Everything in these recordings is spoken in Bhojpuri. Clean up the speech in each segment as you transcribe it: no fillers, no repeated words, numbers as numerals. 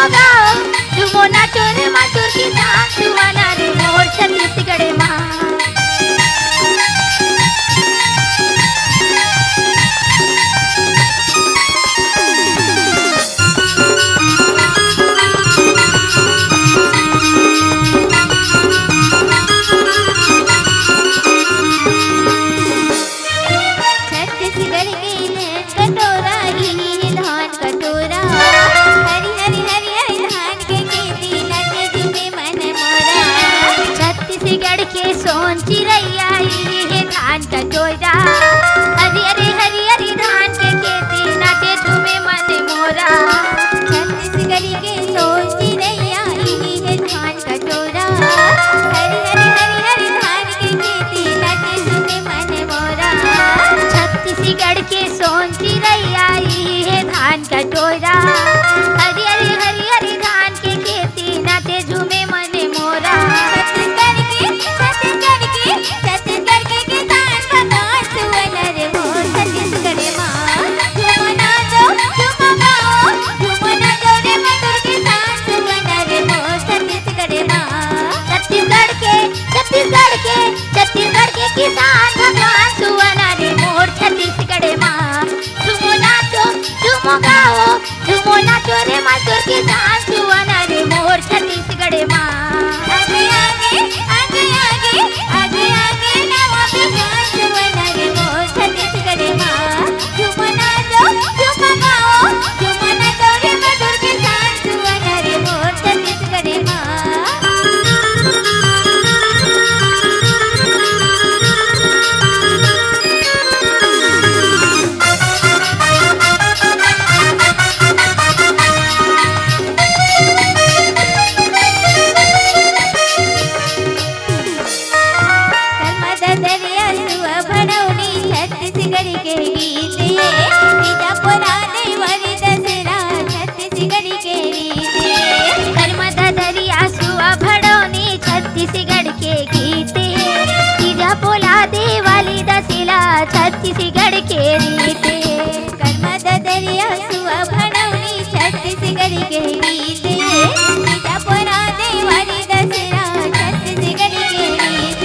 झूमो गाओ झूमो नाचो रे मधुर की सांस सुहाना रे मोर छत्तीसगढ़ माँ। सोन चिरैया ये धान का जोरा हरी हरी हरी हरी धान के खेती नाचे झूमे मन मोरा। छत्तीसगढ़ी के सोन चिरैया ये धान का जोरा हरी हरी हरी हरी धान के खेती नाचे झूमे मन मोरा। छत्तीसगढ़ के सोन चिरैया ये धान का जोरा हरी हरी हरी हरी धान के खेती नाचे झूमे मन मोरा। छत्तीसगढ़ के किसान भगवान सुहाना रे मोर छत्तीसगढ़ माँ। झूमो नाचो झूमो गाओ झूमो नाचो रे मधुर किसान सुहाना रे मोर छत्तीसगढ़ माँ। आगे आगे आगे आगे आगे आगे नवा किसान सुहाना रे मोर छत्तीसगढ़ माँ। झूमो नाचो झूमो गाओ झूमो नाचो रे मधुर किसान सुहाना रे मोर छत्तीसगढ़ माँ। छत्तीसगढ़ के गीत तीजा पोला दे वाली दसिला छत्तीसगढ़ के रीत कर्मा दरिया सुआ भड़ौनी छत्तीसगढ़ के गीत तीजा पोला दे वाली दसिला छत्तीसगढ़ के रीत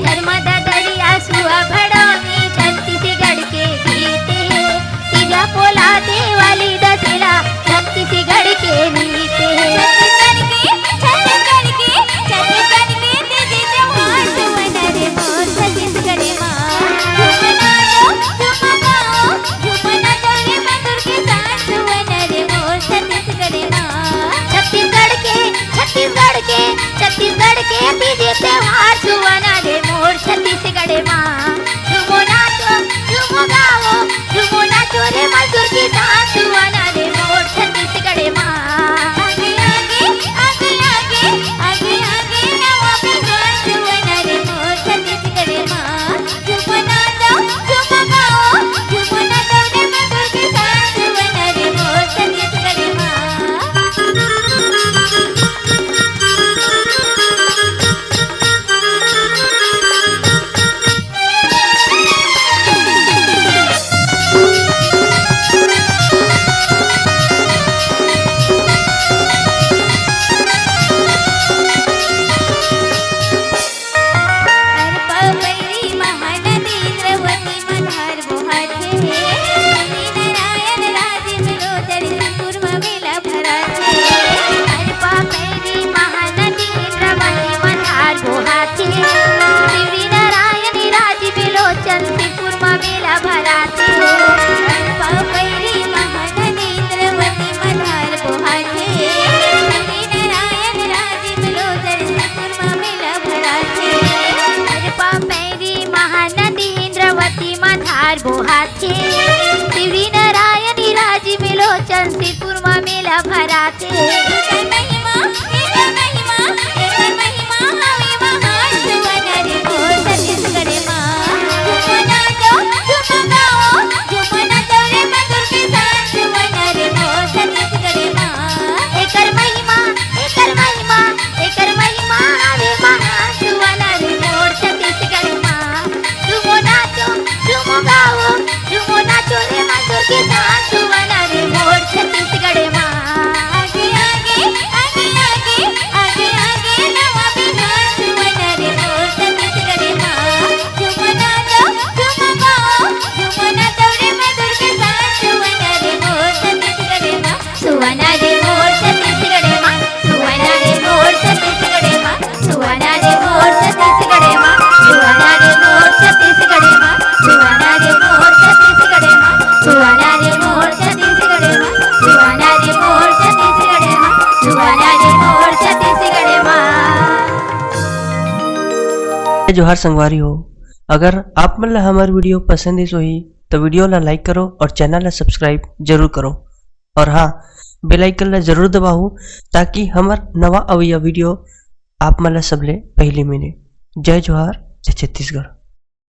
कर्मा दरिया सुआ भड़ौनी छत्तीसगढ़ के गीत तीजा पोला दे वाली दसिला छत्तीसगढ़ के रीत। छत्तीसगढ़ के तीजे त्योहार सुहाना रे मोर छत्तीसगढ़ माँ। झूमो नाचो झूमो गाओ झूमो नाचो रे मधुर की सांस सुहाना रे मोर छत्तीसगढ़ माँ। आगे आगे आगे आगे आगे आगे नवा किसान सुहाना रे मोर छत्तीसगढ़ माँ। झूमो नाचो झूमो गाओ झूमो नाचो रे मधुर की सांस सुहाना रे मोर छत्तीसगढ़ माँ। बोहाचे तिवरी नारायणी राजी मिलोचन सिरपुर में मेला भराते। महिमा महिमा महिमा हवे महान सुहाना रे मोर छत्तीसगढ़ माँ। झूमो नाचो झूमो गाओ झूमो नाचो रे मधुर के साथ सुहाना रे मोर छत्तीसगढ़ माँ। एकर महिमा हवे महान सुहाना रे मोर छत्तीसगढ़ माँ। झूमो नाचो झूमो गाओ झूमो नाचो रे मधुर के साथ सुहाना रे मोर छत्तीसगढ़ माँ। आगे आगे जोहार संगवारी हो। अगर आप मन ला हमार वीडियो पसंद इस होही तो वीडियो ला लाइक करो और चैनल ला सब्सक्राइब जरूर करो। और हाँ, बेल आइकन ला जरूर दबाओ ताकि हमार नवा अवैया वीडियो आप मन ला सबले पहले मिले। जय जोहार, जय छत्तीसगढ़।